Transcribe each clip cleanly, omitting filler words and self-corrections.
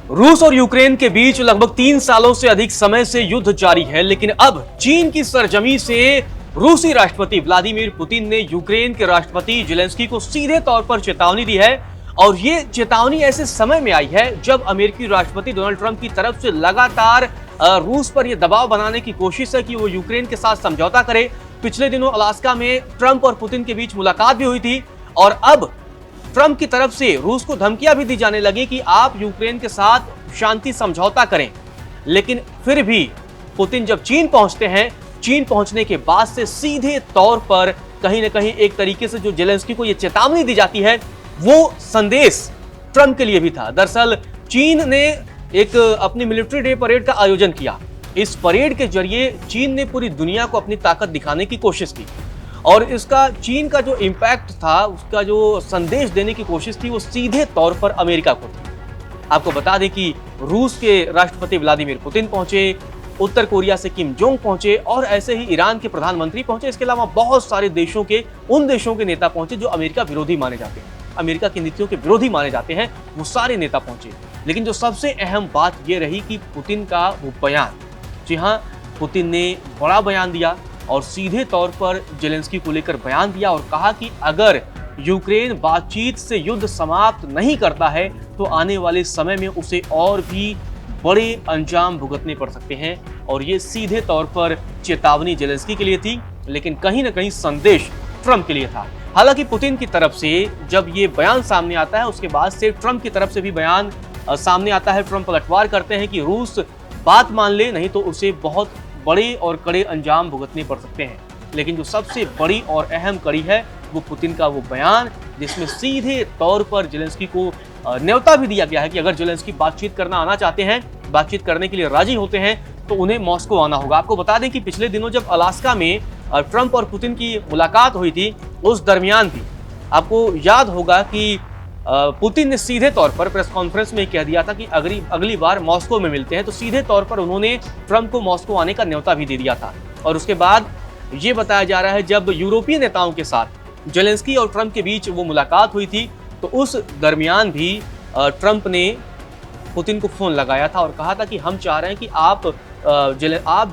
रूस और यूक्रेन के बीच लगभग 3 सालों से अधिक समय से युद्ध जारी है, लेकिन अब चीन की सरजमी से रूसी राष्ट्रपति व्लादिमीर पुतिन ने यूक्रेन के राष्ट्रपति जेलेंस्की को सीधे तौर पर चेतावनी दी है। और ये चेतावनी ऐसे समय में आई है जब अमेरिकी राष्ट्रपति डोनाल्ड ट्रंप की तरफ से लगातार रूस पर यह दबाव बनाने की कोशिश है कि वो यूक्रेन के साथ समझौता करे। पिछले दिनों अलास्का में ट्रंप और पुतिन के बीच मुलाकात भी हुई थी और अब ट्रंप की तरफ से रूस को धमकियां भी दी जाने लगी कि आप यूक्रेन के साथ शांति समझौता करें। लेकिन फिर भी पुतिन जब चीन पहुंचते हैं, चीन पहुंचने के बाद से सीधे तौर पर कहीं ना कहीं एक तरीके से जो जेलेंस्की को यह चेतावनी दी जाती है वो संदेश ट्रंप के लिए भी था। दरअसल चीन ने एक अपनी मिलिट्री डे परेड का आयोजन किया। इस परेड के जरिए चीन ने पूरी दुनिया को अपनी ताकत दिखाने की कोशिश की और इसका चीन का जो इम्पैक्ट था, उसका जो संदेश देने की कोशिश थी वो सीधे तौर पर अमेरिका को थी। आपको बता दें कि रूस के राष्ट्रपति व्लादिमीर पुतिन पहुंचे, उत्तर कोरिया से किम जोंग पहुंचे और ऐसे ही ईरान के प्रधानमंत्री पहुंचे। इसके अलावा बहुत सारे देशों के उन देशों के नेता पहुंचे जो अमेरिका विरोधी माने जाते हैं, अमेरिका की नीतियों के विरोधी माने जाते हैं, वो सारे नेता पहुंचे। लेकिन जो सबसे अहम बात यह रही कि पुतिन का वो बयान, जी हाँ, पुतिन ने बड़ा बयान दिया और सीधे तौर पर जेलेंस्की को लेकर बयान दिया और कहा कि अगर यूक्रेन बातचीत से युद्ध समाप्त नहीं करता है तो आने वाले समय में उसे और भी बड़े अंजाम भुगतने पड़ सकते हैं। और ये सीधे तौर पर चेतावनी जेलेंस्की के लिए थी, लेकिन कहीं ना कहीं संदेश ट्रंप के लिए था। हालांकि पुतिन की तरफ से जब ये बयान सामने आता है उसके बाद से ट्रंप की तरफ से भी बयान सामने आता है। ट्रंप पलटवार करते हैं कि रूस बात मान ले, नहीं तो उसे बहुत बड़े और कड़े अंजाम भुगतने पड़ सकते हैं। लेकिन जो सबसे बड़ी और अहम कड़ी है वो पुतिन का वो बयान, जिसमें सीधे तौर पर जेलेंस्की को न्योता भी दिया गया है कि अगर जेलेंस्की बातचीत करना आना चाहते हैं, बातचीत करने के लिए राजी होते हैं तो उन्हें मॉस्को आना होगा। आपको बता दें कि पिछले दिनों जब अलास्का में ट्रंप और पुतिन की मुलाकात हुई थी, उस दरमियान भी आपको याद होगा कि पुतिन ने सीधे तौर पर प्रेस कॉन्फ्रेंस में कह दिया था कि अगली बार मॉस्को में मिलते हैं। तो सीधे तौर पर उन्होंने ट्रंप को मॉस्को आने का न्योता भी दे दिया था। और उसके बाद ये बताया जा रहा है जब यूरोपीय नेताओं के साथ जेलेंस्की और ट्रंप के बीच वो मुलाकात हुई थी तो उस दरमियान भी ट्रंप ने पुतिन को फोन लगाया था और कहा था कि हम चाह रहे हैं कि आप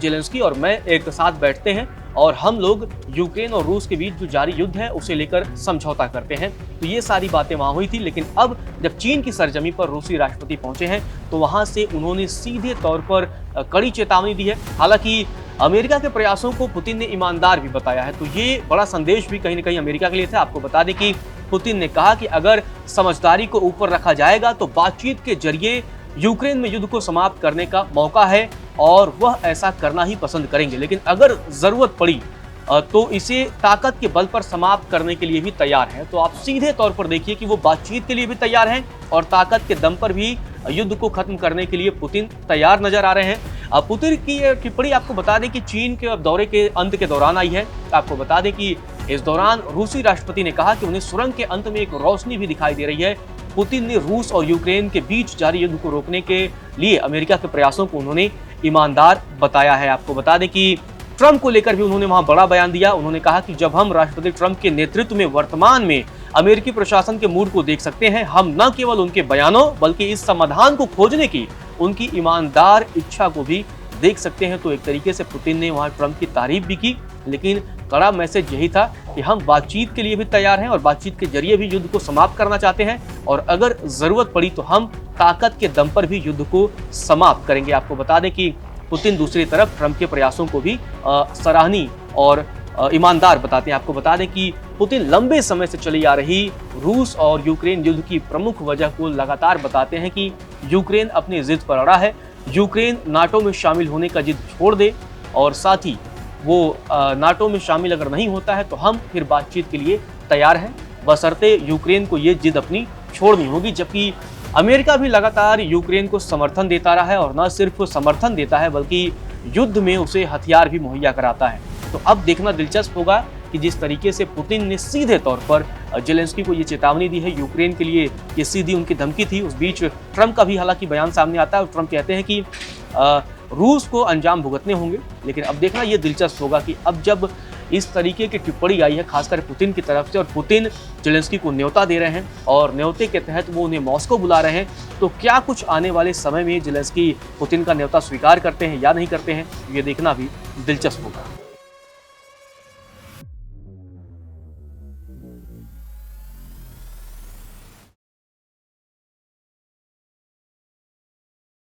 जेलेंस्की और मैं एक साथ बैठते हैं और हम लोग यूक्रेन और रूस के बीच जो जारी युद्ध है उसे लेकर समझौता करते हैं। तो ये सारी बातें वहां हुई थी। लेकिन अब जब चीन की सरजमी पर रूसी राष्ट्रपति पहुंचे हैं तो वहां से उन्होंने सीधे तौर पर कड़ी चेतावनी दी है। हालांकि अमेरिका के प्रयासों को पुतिन ने ईमानदार भी बताया है, तो ये बड़ा संदेश भी कहीं ना कहीं अमेरिका के लिए था। आपको बता दें कि पुतिन ने कहा कि अगर समझदारी को ऊपर रखा जाएगा तो बातचीत के जरिए यूक्रेन में युद्ध को समाप्त करने का मौका है और वह ऐसा करना ही पसंद करेंगे। लेकिन अगर जरूरत पड़ी तो इसे ताकत के बल पर समाप्त करने के लिए भी तैयार है। तो आप सीधे तौर पर देखिए कि वो बातचीत के लिए भी तैयार हैं और ताकत के दम पर भी युद्ध को खत्म करने के लिए पुतिन तैयार नजर आ रहे हैं। पुतिन की यह टिप्पणी आपको बता दें कि चीन के दौरे के अंत के दौरान आई है। आपको बता दें कि इस दौरान रूसी राष्ट्रपति ने कहा कि उन्हें सुरंग के अंत में एक रोशनी भी दिखाई दे रही है। पुतिन ने रूस और यूक्रेन के बीच जारी युद्ध को रोकने के लिए अमेरिका के प्रयासों को उन्होंने ईमानदार बताया है। आपको बता दें कि ट्रंप को लेकर भी उन्होंने वहां बड़ा बयान दिया। उन्होंने कहा कि जब हम राष्ट्रपति ट्रंप के नेतृत्व में वर्तमान में अमेरिकी प्रशासन के मूड को देख सकते हैं, हम न केवल उनके बयानों बल्कि इस समाधान को खोजने की उनकी ईमानदार इच्छा को भी देख सकते हैं। तो एक तरीके से पुतिन ने वहां ट्रंप की तारीफ भी की, लेकिन कड़ा मैसेज यही था कि हम बातचीत के लिए भी तैयार हैं और बातचीत के जरिए भी युद्ध को समाप्त करना चाहते हैं और अगर जरूरत पड़ी तो हम ताकत के दम पर भी युद्ध को समाप्त करेंगे। आपको बता दें कि पुतिन दूसरी तरफ ट्रंप के प्रयासों को भी सराहनीय और ईमानदार बताते हैं। आपको बता दें कि पुतिन लंबे समय से चली आ रही रूस और यूक्रेन युद्ध की प्रमुख वजह को लगातार बताते हैं कि यूक्रेन अपनी जिद पर अड़ा है, यूक्रेन नाटो में शामिल होने का जिद छोड़ दे और साथ ही वो नाटो में शामिल अगर नहीं होता है तो हम फिर बातचीत के लिए तैयार हैं, बशर्ते यूक्रेन को ये जिद अपनी छोड़नी होगी। जबकि अमेरिका भी लगातार यूक्रेन को समर्थन देता रहा है और न सिर्फ समर्थन देता है बल्कि युद्ध में उसे हथियार भी मुहैया कराता है। तो अब देखना दिलचस्प होगा कि जिस तरीके से पुतिन ने सीधे तौर पर जेलेंस्की को ये चेतावनी दी है, यूक्रेन के लिए ये सीधी उनकी धमकी थी। उस बीच ट्रंप का भी हालांकि बयान सामने आता है और ट्रंप कहते हैं कि रूस को अंजाम भुगतने होंगे। लेकिन अब देखना ये दिलचस्प होगा कि अब जब इस तरीके की टिप्पणी आई है खासकर पुतिन की तरफ से, और पुतिन जेलेंस्की को न्योता दे रहे हैं और न्योते के तहत वो उन्हें मॉस्को बुला रहे हैं। तो क्या कुछ आने वाले समय में जेलेंस्की पुतिन का न्योता स्वीकार करते हैं या नहीं करते हैं, ये देखना भी दिलचस्प होगा।